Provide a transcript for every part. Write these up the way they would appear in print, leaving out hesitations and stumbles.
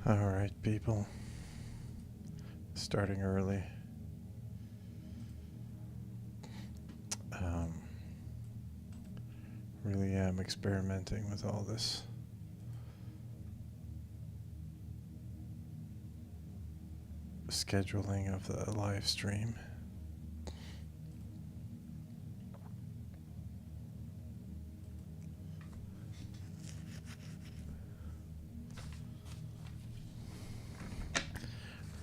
Alright, people. Starting early. Um, really am experimenting with all this. Scheduling of the live stream.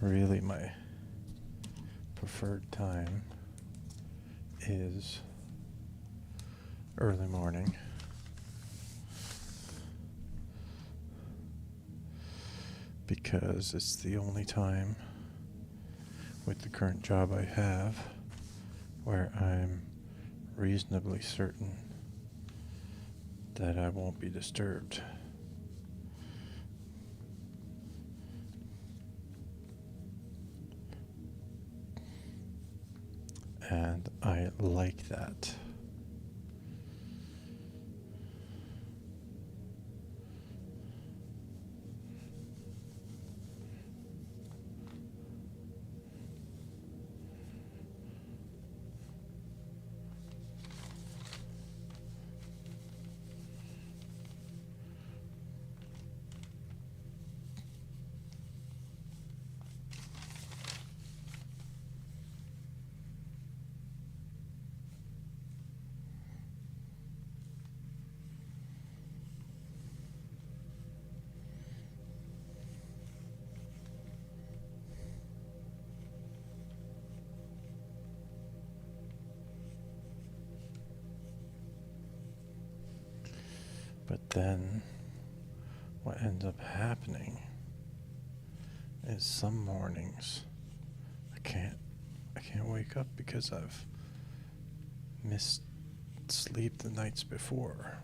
Really, my preferred time is early morning. Because it's the only time with the current job I have where I'm reasonably certain that I won't be disturbed. And I like that. But then what ends up happening is some mornings I can't wake up because I've missed sleep the nights before.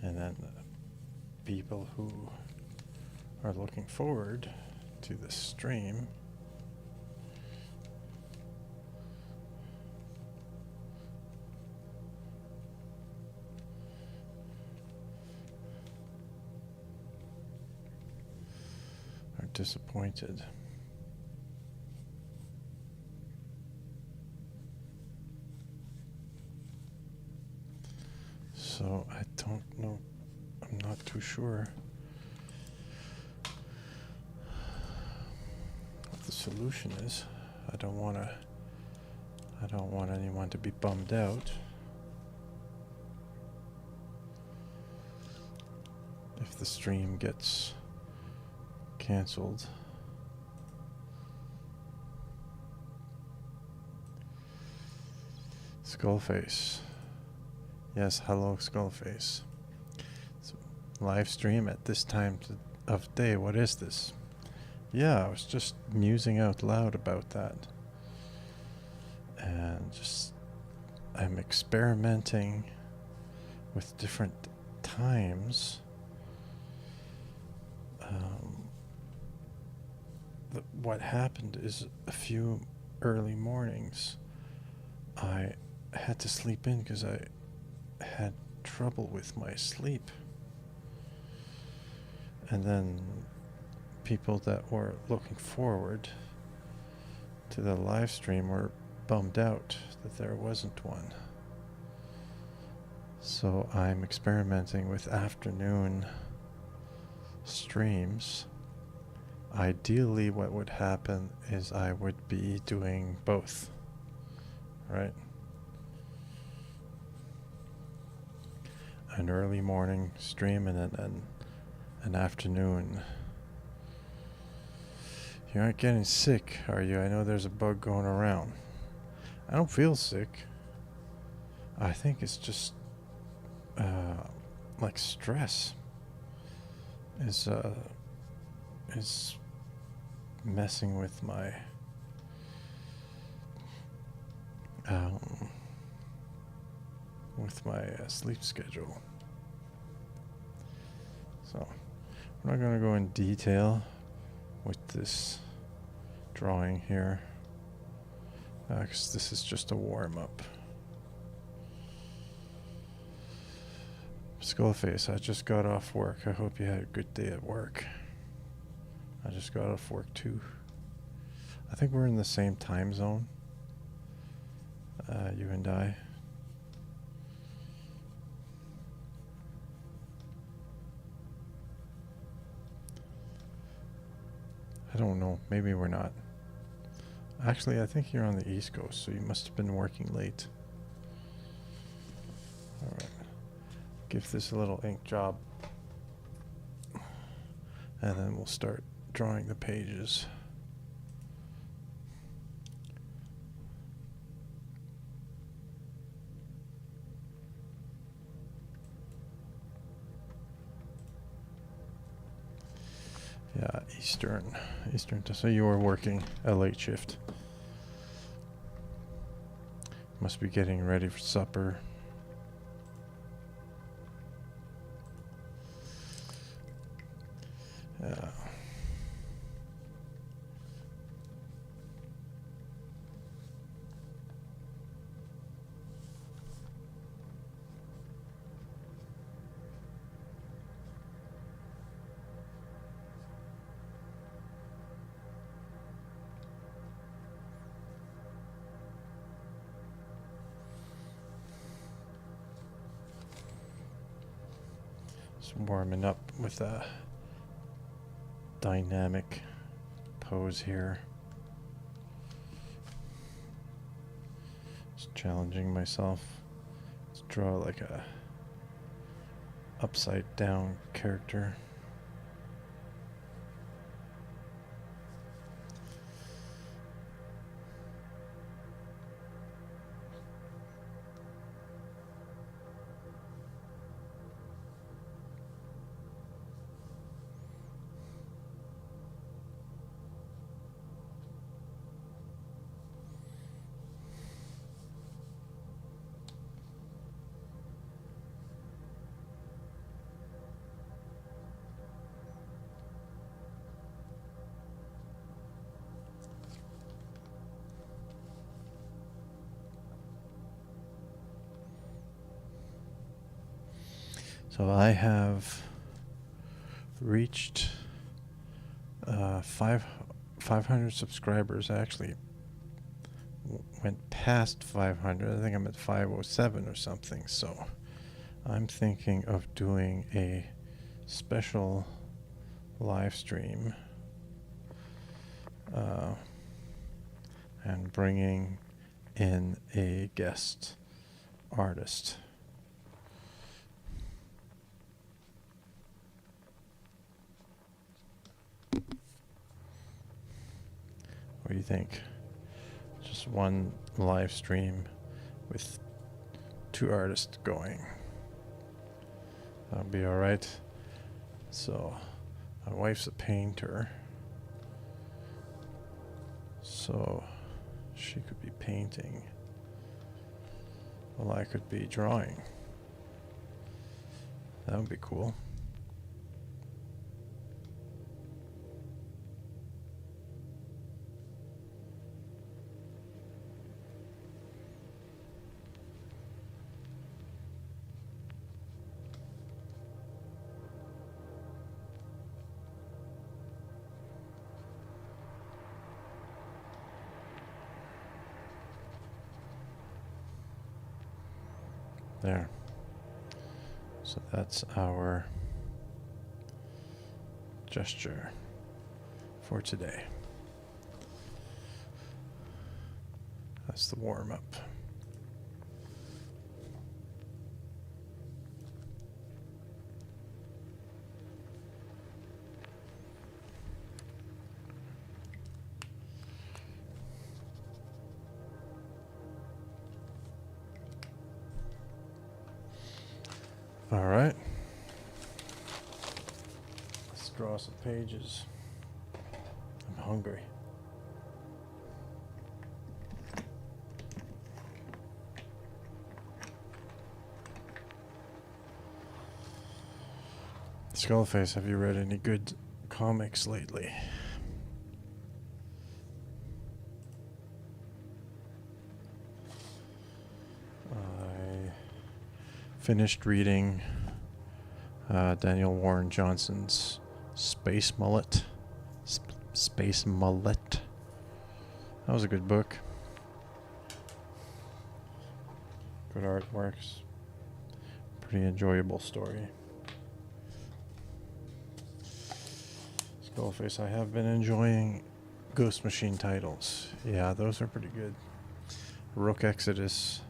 And then the people who are looking forward to the stream are disappointed. So I don't know, I'm not too sure what the solution is. I don't want anyone to be bummed out if the stream gets cancelled. Skullface. Yes, hello, Skullface. So, live stream at this time of day. What is this? Yeah, I was just musing out loud about that. And just, I'm experimenting with different times. What happened is a few early mornings I had to sleep in because I had trouble with my sleep. And then people that were looking forward to the live stream were bummed out that there wasn't one. So I'm experimenting with afternoon streams. Ideally, what would happen is I would be doing both, right? An early morning stream and then an afternoon. You aren't getting sick, are you? I know there's a bug going around. I don't feel sick. I think it's just like stress is messing with my sleep schedule. So we're not going to go in detail with this drawing here, because this is just a warm-up. Skullface, I just got off work. I hope you had a good day at work. I just got off work too. I think we're in the same time zone, you and I. I don't know. Maybe we're not. Actually, I think you're on the East Coast, so you must have been working late. All right. Give this a little ink job, and then we'll start drawing the pages. Yeah, Eastern. So you were working a late shift. Must be getting ready for supper. Yeah. Just warming up with a dynamic pose here. Just challenging myself to draw like a upside down character. So I have reached 500 subscribers. I actually went past 500. I think I'm at 507 or something. So I'm thinking of doing a special live stream and bringing in a guest artist. What do you think? Just one live stream with 2 artists going. That'll be alright. So, my wife's a painter. So, she could be painting while I could be drawing. That would be cool. There. So that's our gesture for today. That's the warm-up. All right. Let's draw some pages. I'm hungry. Skullface, have you read any good comics lately? I finished reading Daniel Warren Johnson's Space Mullet. Space Mullet. That was a good book. Good artworks. Pretty enjoyable story. Skullface, I have been enjoying Ghost Machine titles. Yeah, those are pretty good. Rook Exodus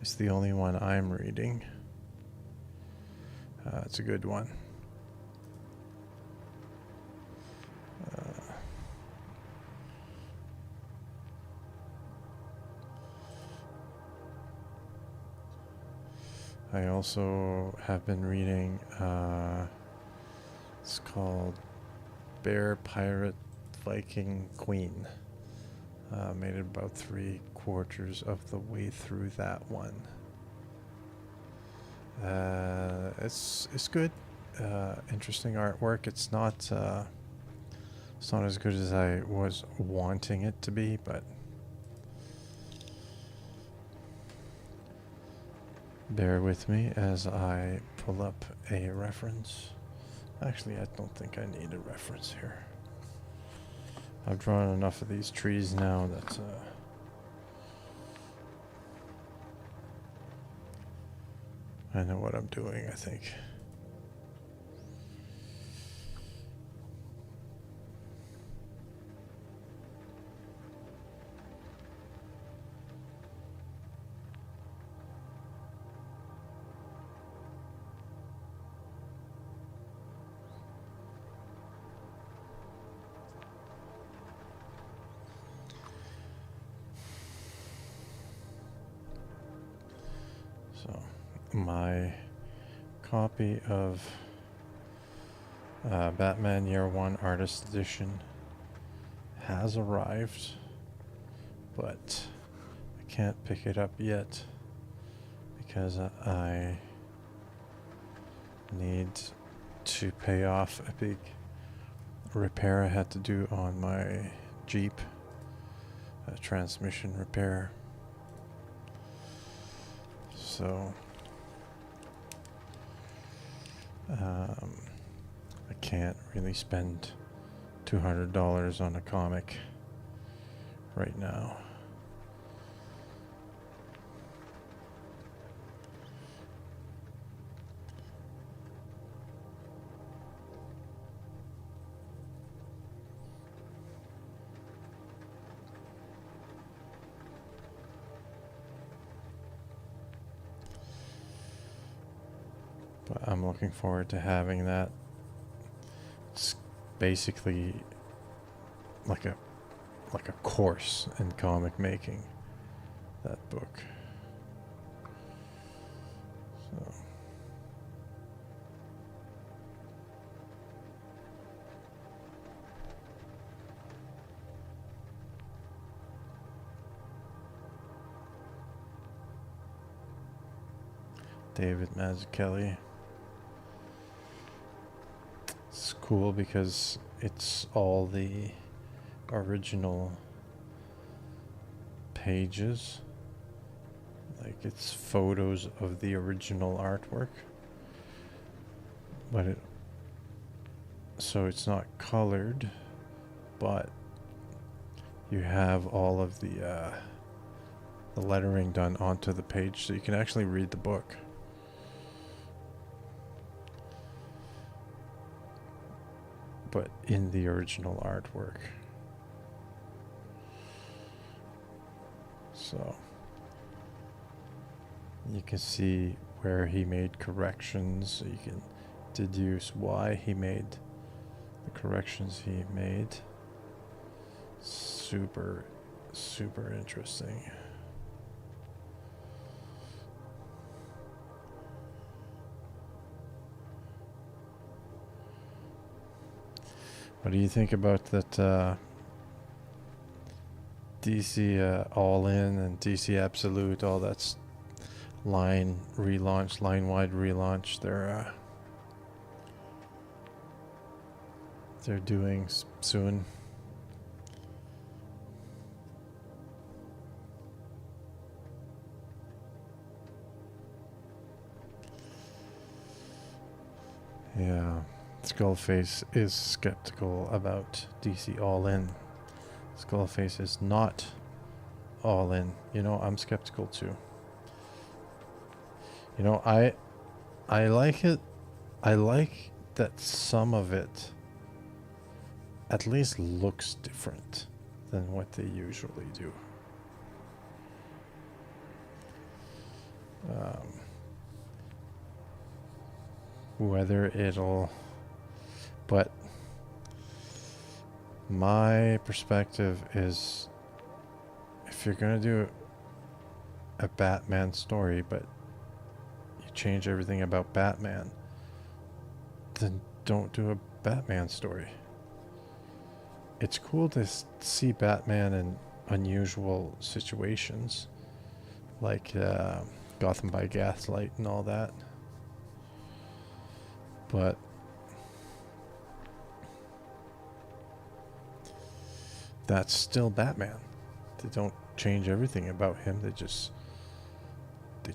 is the only one I'm reading. It's a good one. I also have been reading, it's called Bear Pirate Viking Queen. Made it about 3/4 of the way through that one. It's good. Interesting artwork. It's not as good as I was wanting it to be, but bear with me as I pull up a reference. Actually, I don't think I need a reference here. I've drawn enough of these trees now that I know what I'm doing, I think. So, my copy of Batman Year One Artist Edition has arrived, but I can't pick it up yet because I need to pay off a big repair I had to do on my Jeep, a transmission repair. So I can't really spend $200 on a comic right now. But I'm looking forward to having that. It's basically like a course in comic making, that book. So David Mazzucchelli. It's cool because it's all the original pages. Like, it's photos of the original artwork. But so it's not colored, but you have all of the lettering done onto the page, so you can actually read the book. But in the original artwork. So you can see where he made corrections, so you can deduce why he made the corrections he made. Super, super interesting. What do you think about that DC All In and DC Absolute, all that's line relaunch, line-wide relaunch. They're doing soon. Yeah, Skullface is skeptical about DC All In. Skullface is not all in. You know, I'm skeptical too. You know, I like it. I like that some of it at least looks different than what they usually do. Whether it'll... But my perspective is, if you're going to do a Batman story, but you change everything about Batman, then don't do a Batman story. It's cool to see Batman in unusual situations, like Gotham by Gaslight and all that. But that's still Batman. They don't change everything about him. They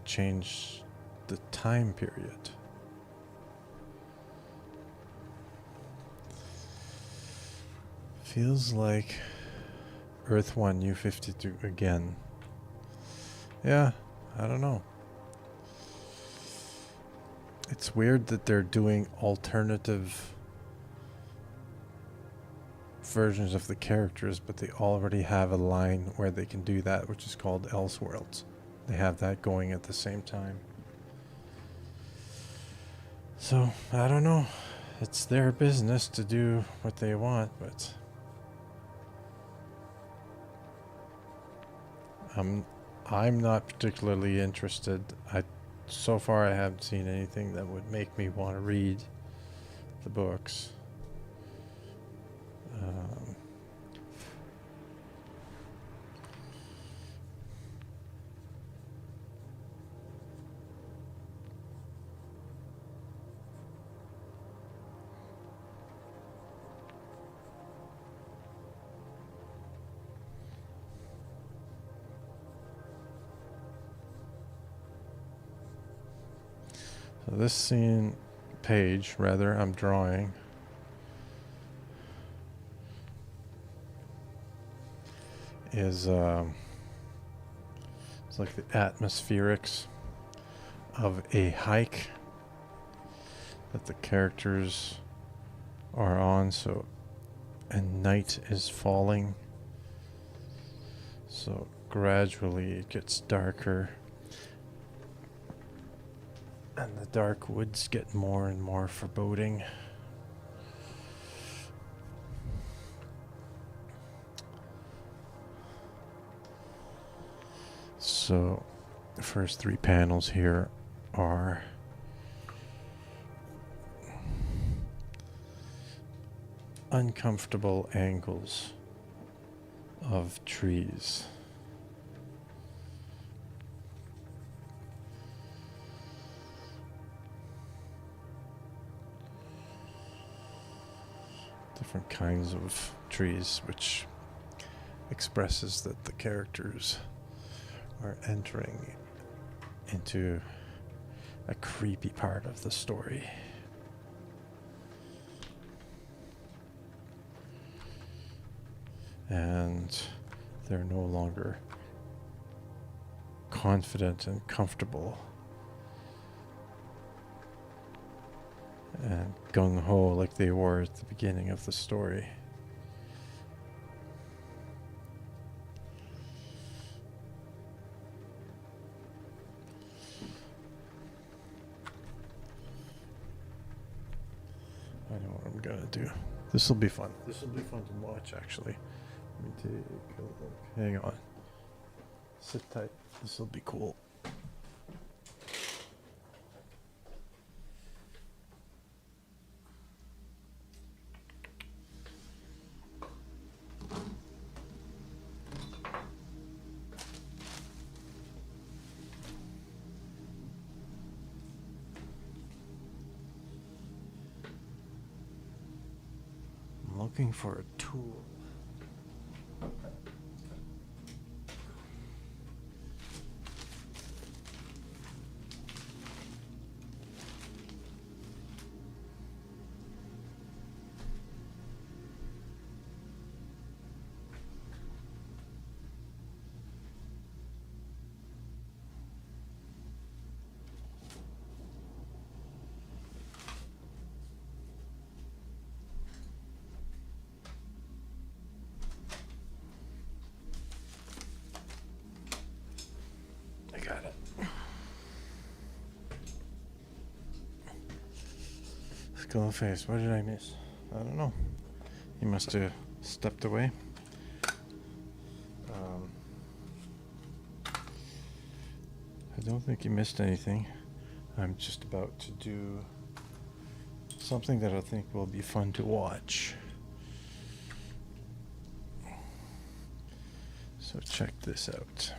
change the time period. Feels like Earth 1 U52 again. Yeah, I don't know. It's weird that they're doing alternative versions of the characters, but they already have a line where they can do that, which is called Elseworlds. They have that going at the same time. So, I don't know. It's their business to do what they want, but I'm not particularly interested. So far I haven't seen anything that would make me want to read the books. So this scene page, rather, I'm drawing. Is it's like the atmospherics of a hike that the characters are on. So, and night is falling. So gradually it gets darker. And the dark woods get more and more foreboding. So the first three panels here are uncomfortable angles of trees. Different kinds of trees, which expresses that the characters are entering into a creepy part of the story. And they're no longer confident and comfortable and gung-ho like they were at the beginning of the story. I know what I'm gonna do. This will be fun. This will be fun to watch, actually. Let me take a look. Hang on. Sit tight. This will be cool. looking for a tool. I got it. Skull face. What did I miss? I don't know. He must have stepped away. I don't think he missed anything. I'm just about to do something that I think will be fun to watch. So check this out.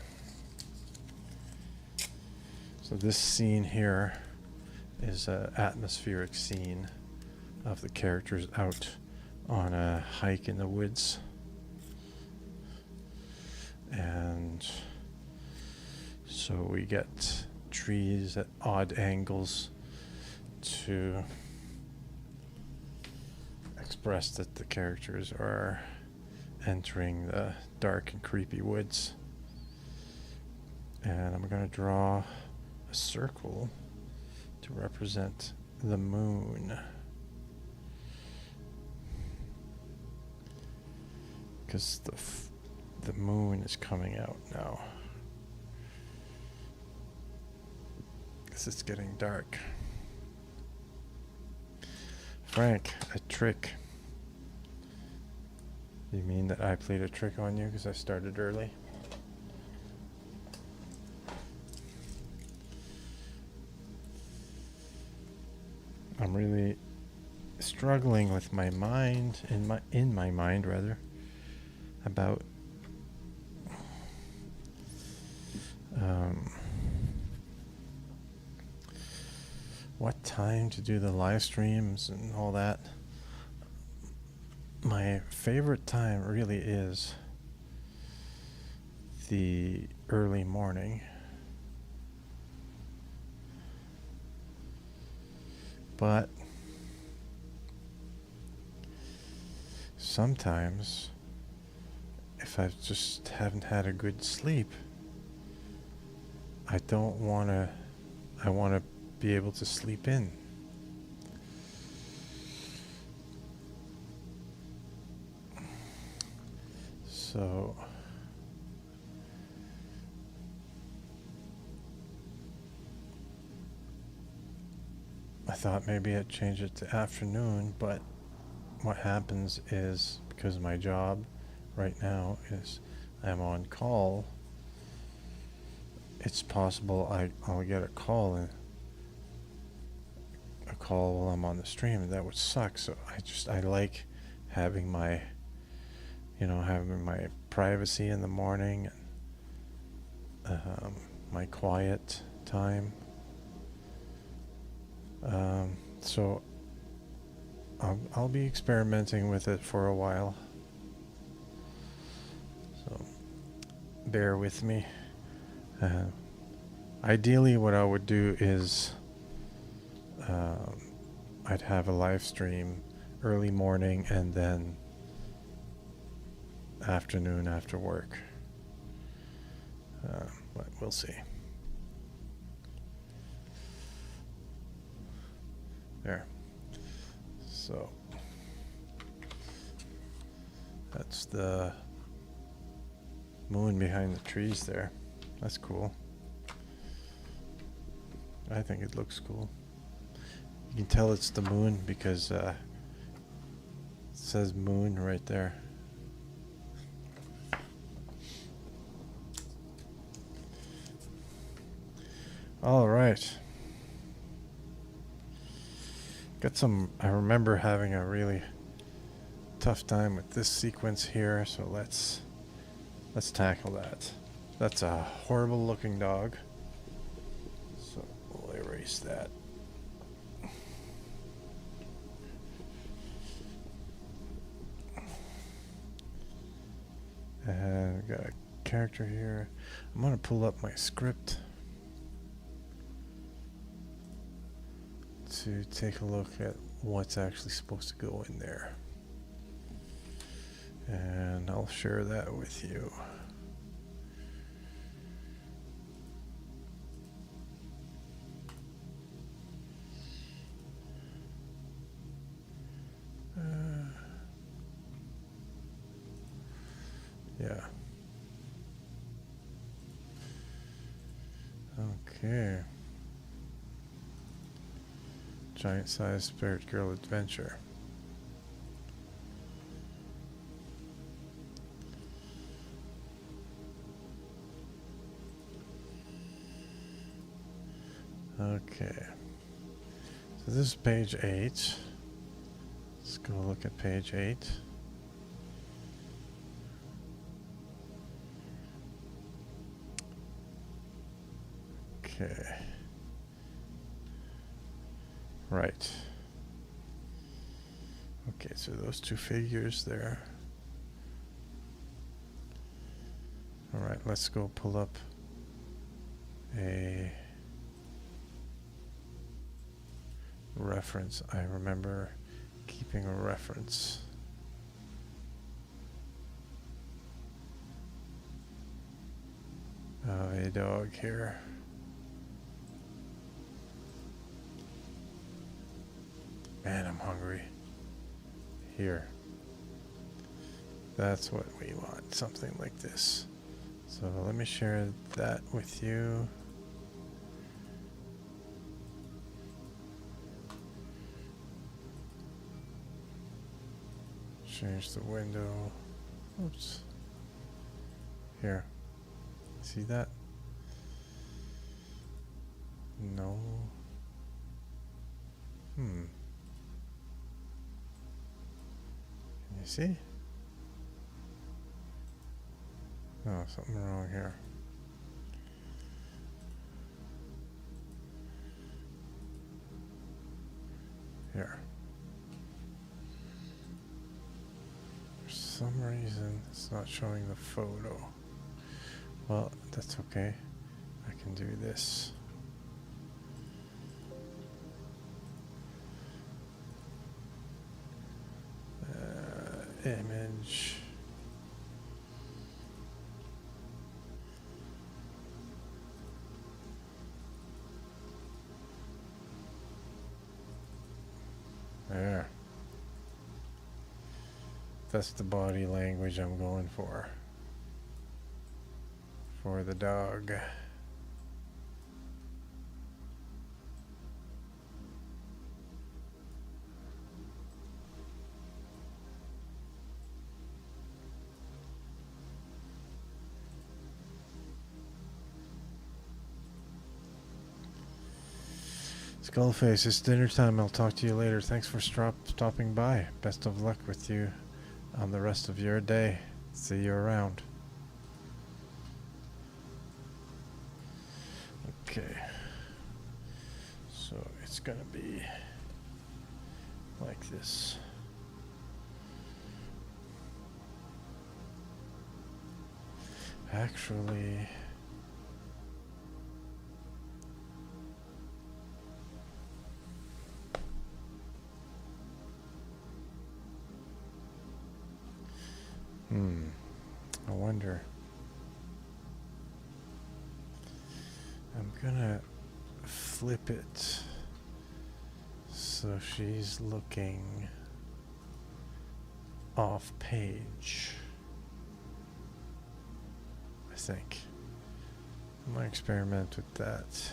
So this scene here is an atmospheric scene of the characters out on a hike in the woods. And so we get trees at odd angles to express that the characters are entering the dark and creepy woods. And I'm going to draw a circle to represent the moon, because the moon is coming out now, because it's getting dark. Frank, a trick. You mean that I played a trick on you because I started early? I'm really struggling with my mind, in my mind rather, about what time to do the live streams and all that. My favorite time really is the early morning. But sometimes, if I just haven't had a good sleep, I want to be able to sleep in. So I thought maybe I'd change it to afternoon, but what happens is, because of my job right now is I'm on call, it's possible I'll get a call while I'm on the stream, and that would suck. So I like having my privacy in the morning, and my quiet time. So I'll be experimenting with it for a while. So bear with me. Ideally, what I would do is I'd have a live stream early morning and then afternoon after work. But we'll see. There. So that's the moon behind the trees there. That's cool. I think it looks cool. You can tell it's the moon because it says moon right there. All right. I remember having a really tough time with this sequence here, so let's tackle that. That's a horrible looking dog. So we'll erase that. And we got a character here. I'm gonna pull up my script to take a look at what's actually supposed to go in there. And I'll share that with you. Yeah. Okay. Giant size spirit girl adventure. Okay. So this is page 8. Let's go look at page 8. Okay. Right. Okay, so those two figures there. Alright, let's go pull up a reference. I remember keeping a reference. A dog here. Man, I'm hungry. Here. That's what we want, something like this. So let me share that with you. Change the window. Oops. Here. See that? No. Can you see? Oh, something wrong here. Here. For some reason, it's not showing the photo. Well, that's okay. I can do this. Image. There. That's the body language I'm going for the dog. Skullface, it's dinner time. I'll talk to you later. Thanks for stopping by. Best of luck with you on the rest of your day. See you around. Okay. So it's gonna be like this. Actually, I wonder. I'm gonna flip it so she's looking off page. I think. I'm gonna experiment with that.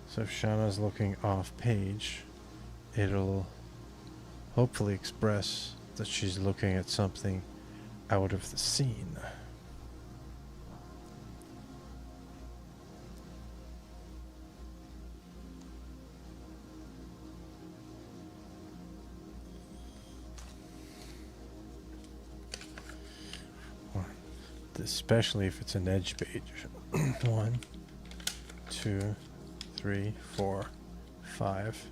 So if Shauna's looking off page, it'll hopefully express that she's looking at something out of the scene. Especially if it's an edge page. 1, 2, 3, 4, 5,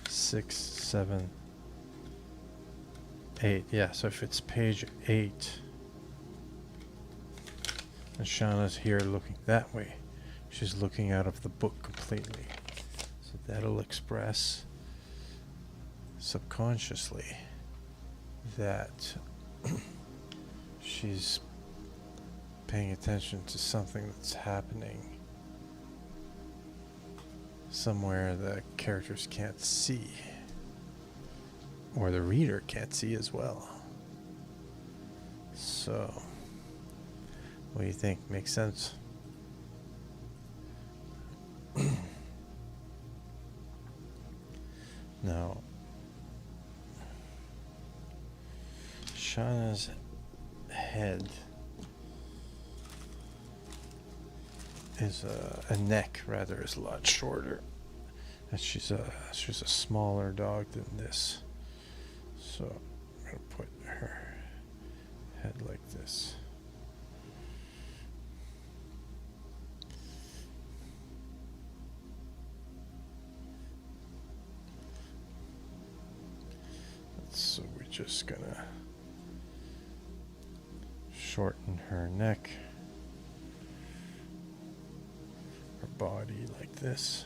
6, 7, 8. Yeah, so if it's page 8, and Shauna's here looking that way, she's looking out of the book completely. So that'll express subconsciously that she's paying attention to something that's happening somewhere the characters can't see, or the reader can't see as well. So, what do you think? Makes sense? Now, Shauna's head is a neck rather is a lot shorter. And she's a smaller dog than this. So I'm gonna put her head like this. So we're just gonna shorten her neck, her body like this.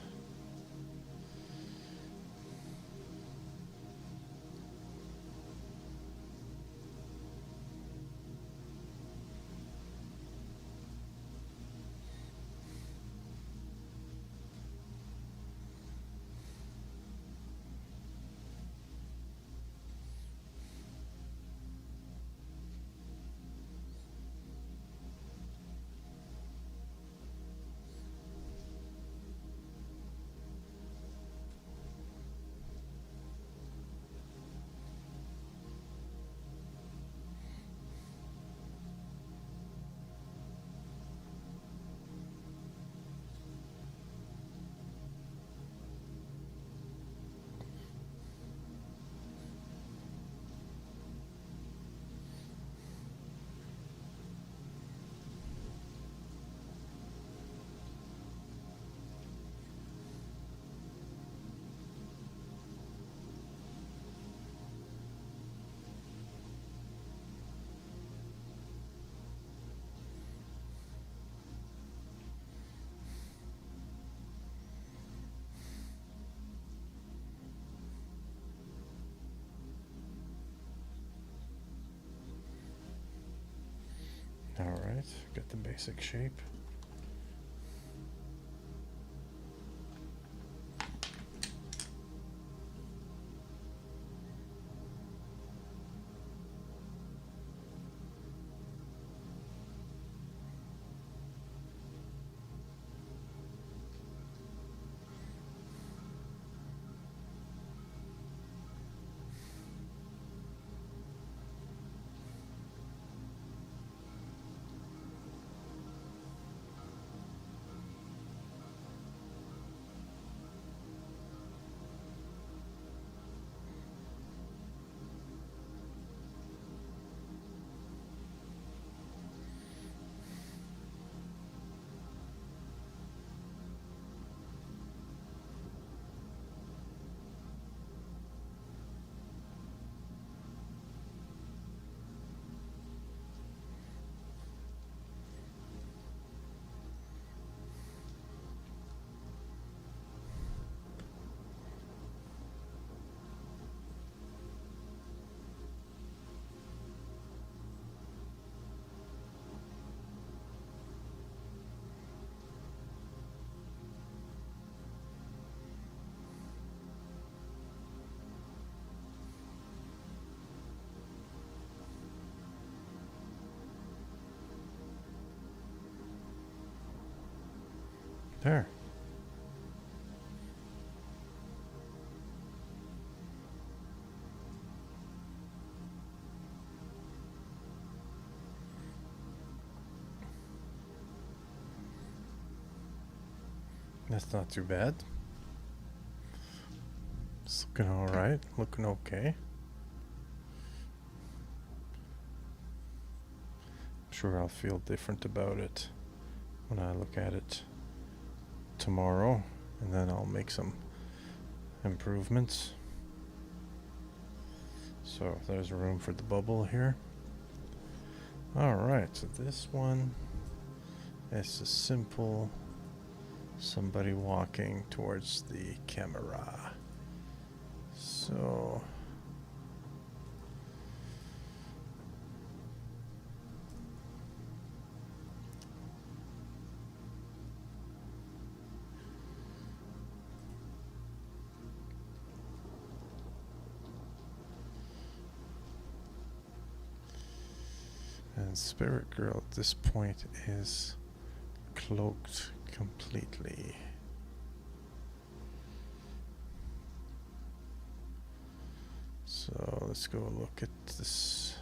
Alright, got the basic shape. There. That's not too bad. It's looking alright, looking okay. I'm sure I'll feel different about it when I look at it tomorrow, and then I'll make some improvements. So there's room for the bubble here. Alright, so this one is a simple somebody walking towards the camera. So and Spirit Girl at this point is cloaked completely. So let's go look at this.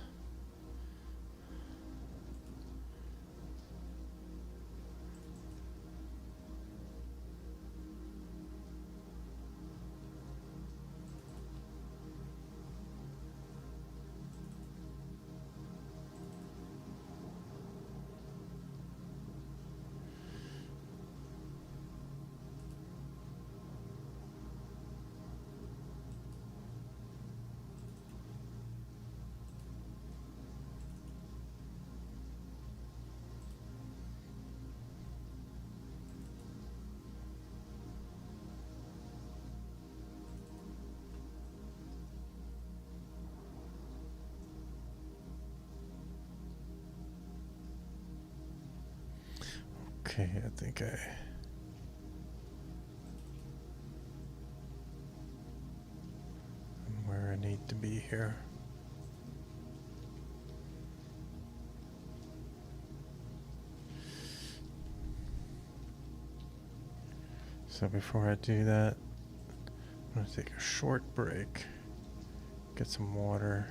Okay, I think I'm where I need to be here. So before I do that, I'm going to take a short break, get some water,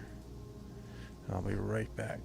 and I'll be right back.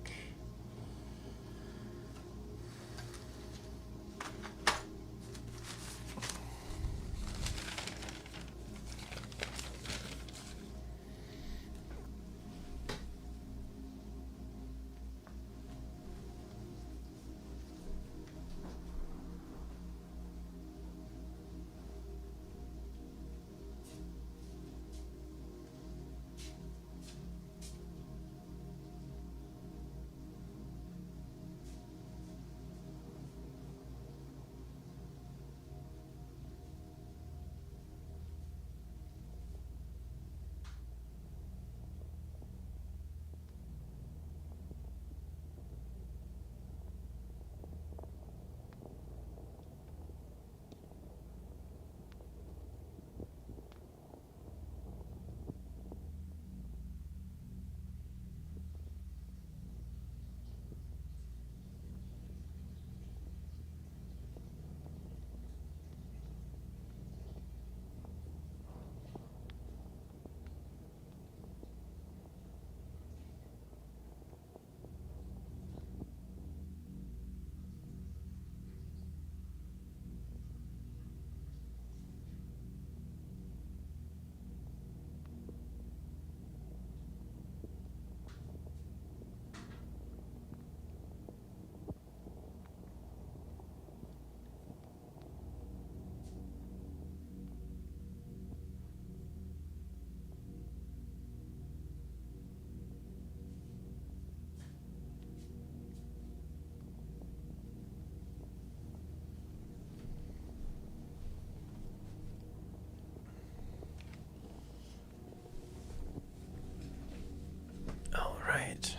All right.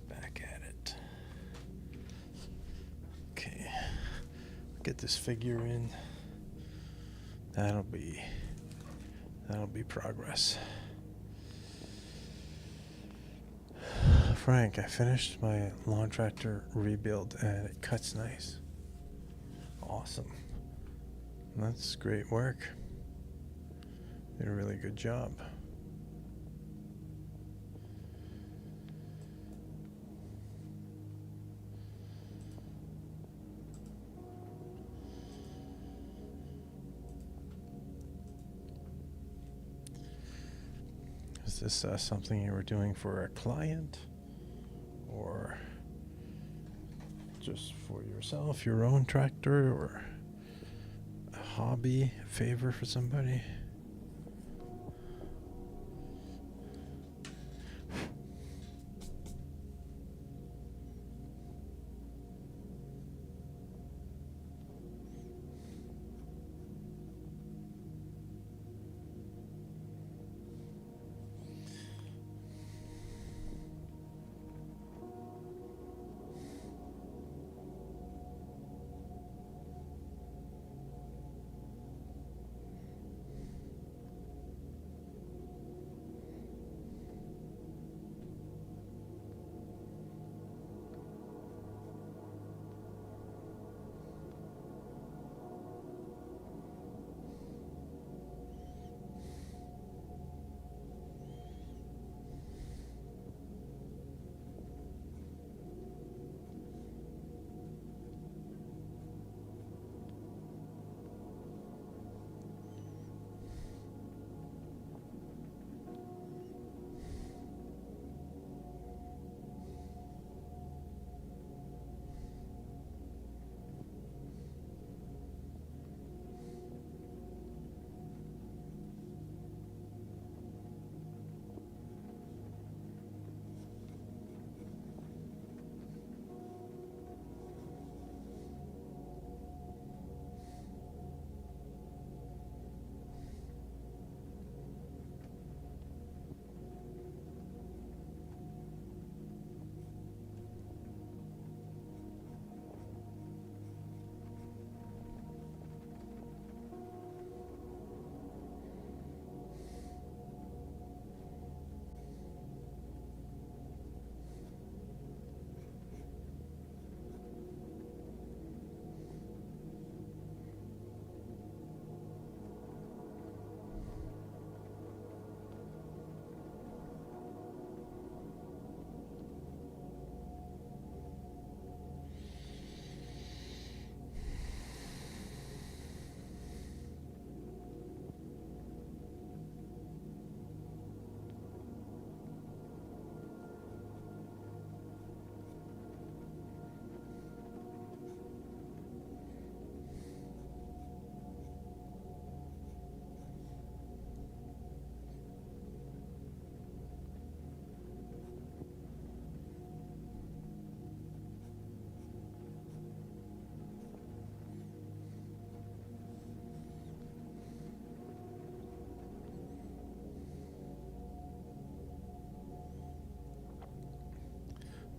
Back at it. Okay. Get this figure in. That'll be progress. Frank, I finished my lawn tractor rebuild and it cuts nice. Awesome. That's great work. Did a really good job. Is this something you were doing for a client or just for yourself, your own tractor, or a hobby, a favor for somebody?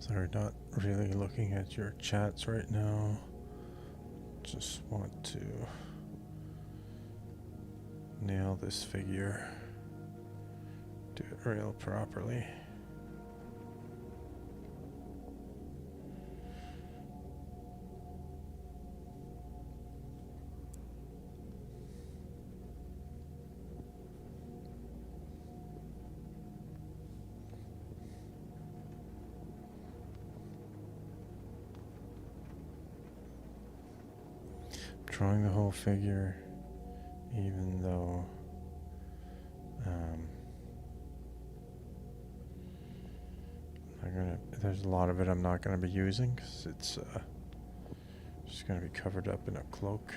Sorry, not really looking at your chats right now. Just want to nail this figure. Do it real properly. Drawing the whole figure, even though there's a lot of it I'm not going to be using because it's just going to be covered up in a cloak.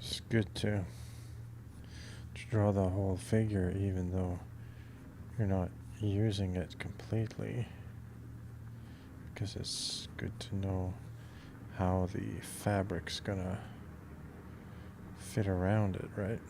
It's good to draw the whole figure even though you're not using it completely, because it's good to know how the fabric's gonna fit around it, right?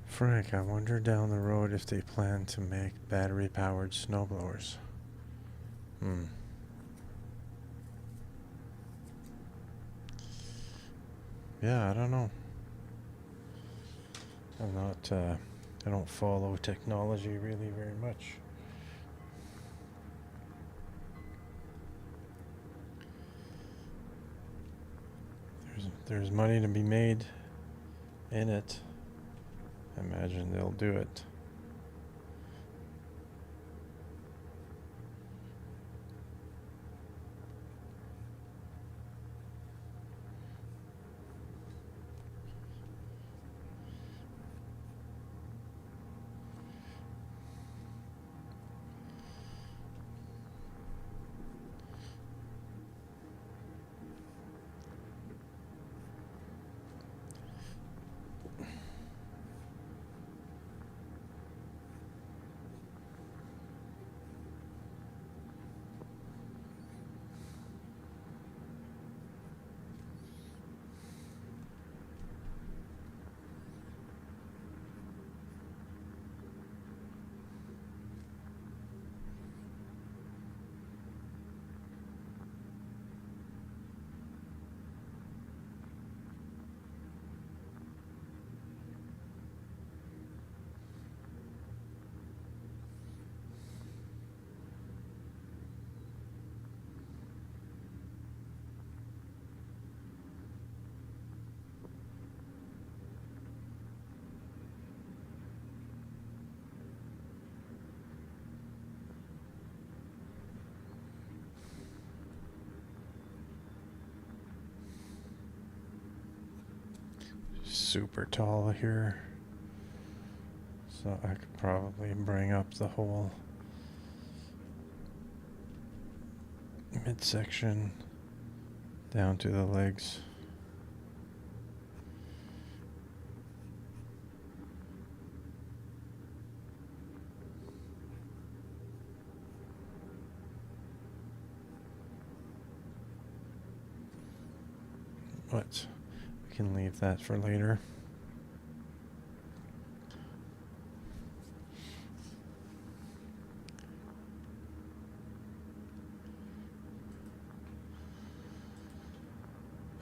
Frank, I wonder down the road if they plan to make battery-powered snowblowers. Yeah, I don't know. I'm not, I don't follow technology really very much. There's money to be made in it. I imagine they'll do it. super tall here. So I could probably bring up the whole midsection down to the legs. But we can leave that for later.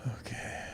Okay.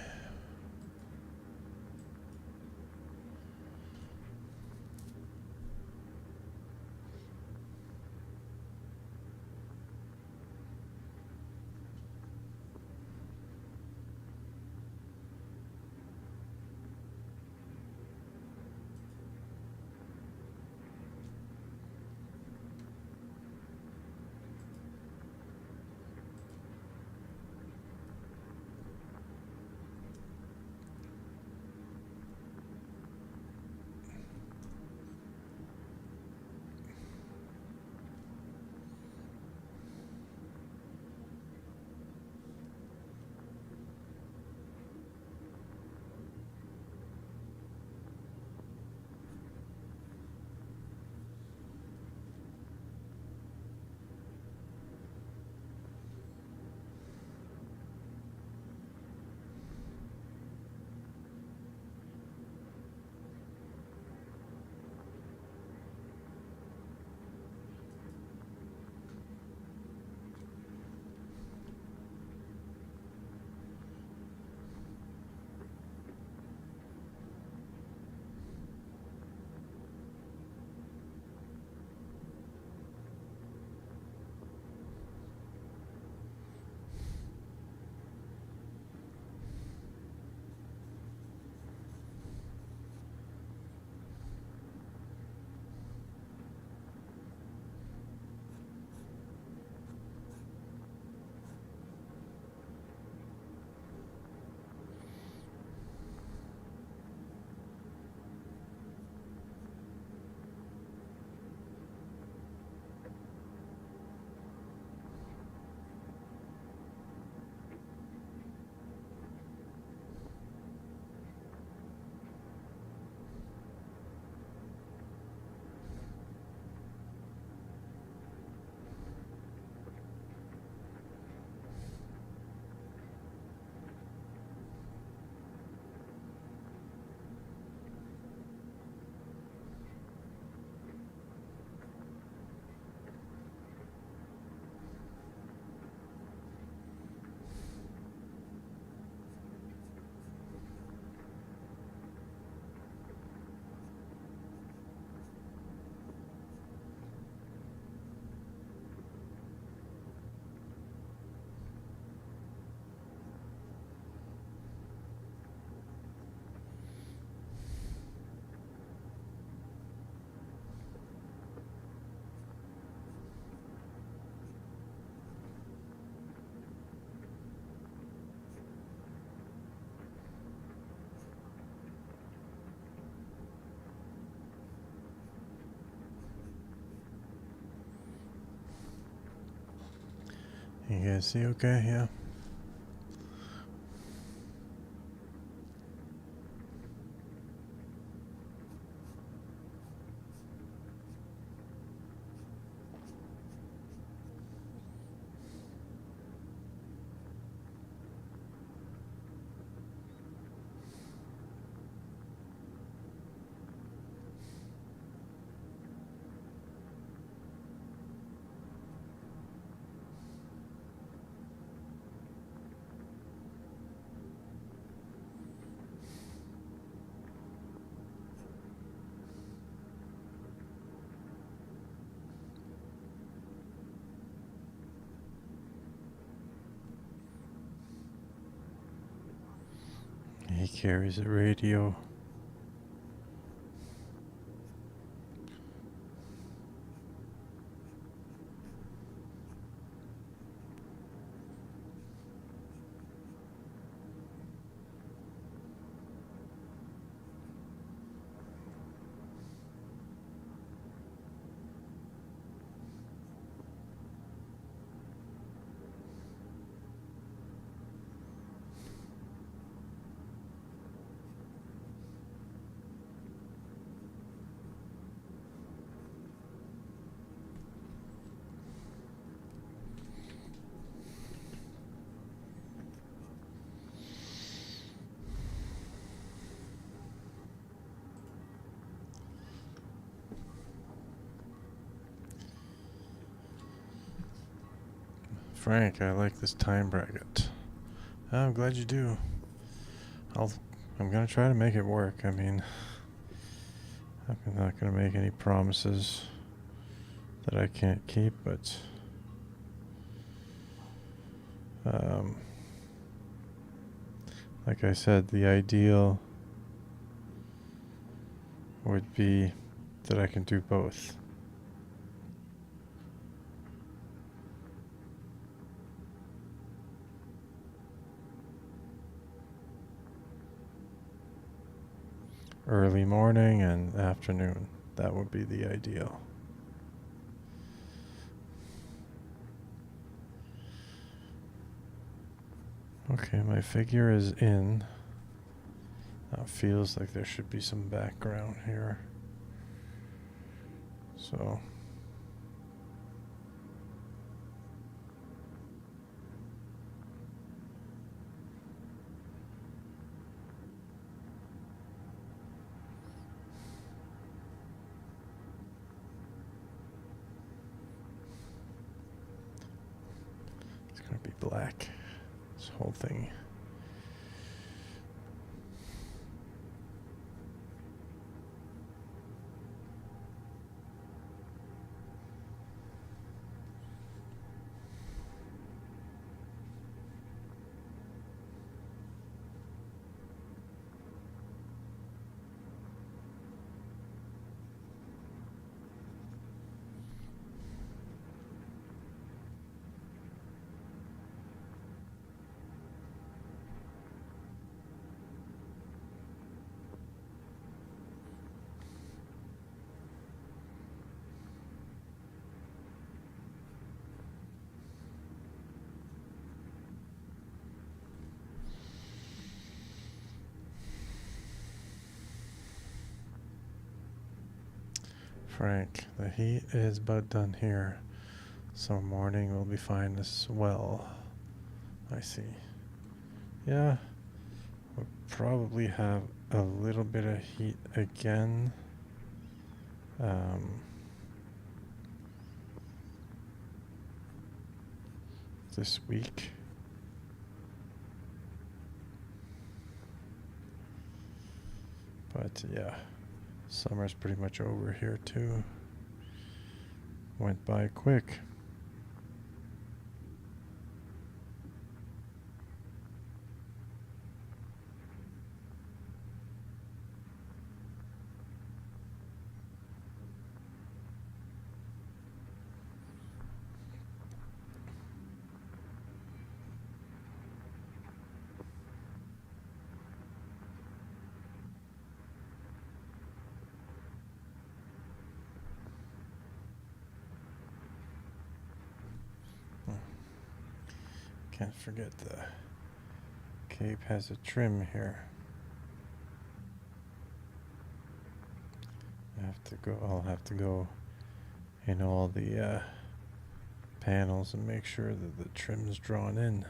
You guys see okay? Yeah. He carries a radio. Frank, I like this time bracket. Oh, I'm glad you do. I'm gonna try to make it work. I mean, I'm not gonna make any promises that I can't keep, but like I said, the ideal would be that I can do both. Early morning and afternoon. That would be the ideal. Okay, my figure is in. Now it feels like there should be some background here. So it's gonna be black. This whole thing. Frank, the heat is about done here, so morning will be fine as well. I see. Yeah, we'll probably have a little bit of heat again. This week. But yeah, summer's pretty much over here too. Went by quick. Can't forget the cape has a trim here. I'll have to go in all the panels and make sure that the trim's drawn in.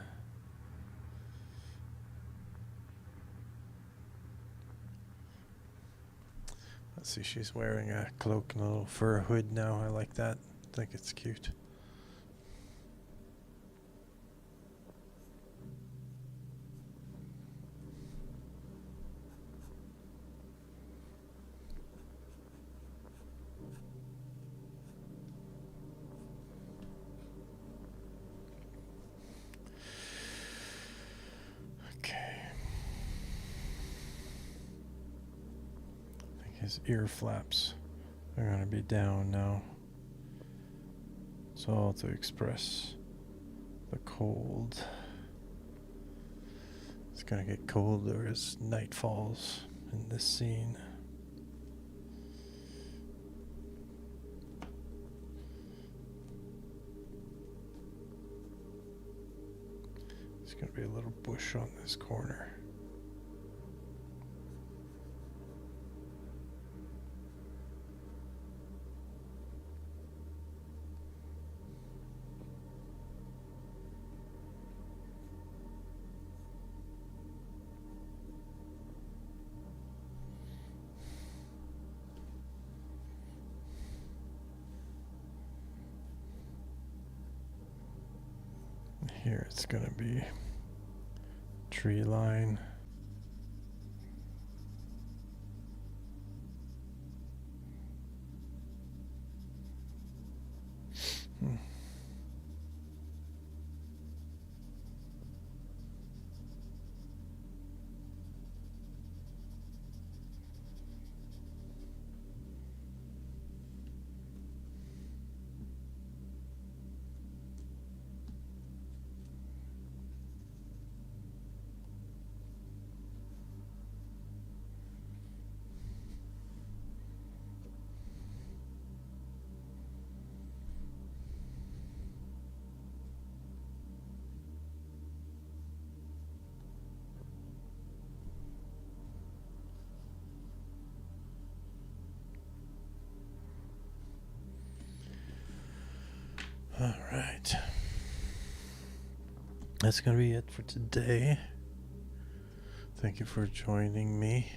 Let's see, she's wearing a cloak and a little fur hood now. I like that. I think it's cute. His ear flaps are going to be down now. It's all to express the cold. It's going to get colder as night falls in this scene. There's going to be a little bush on this corner. here it's going to be tree line. All right. That's going to be it for today. Thank you for joining me.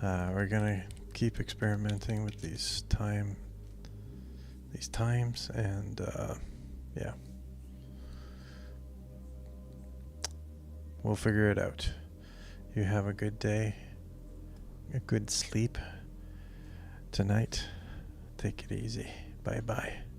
We're going to keep experimenting with these times, and yeah. We'll figure it out. You have a good day, a good sleep tonight. Take it easy. Bye-bye.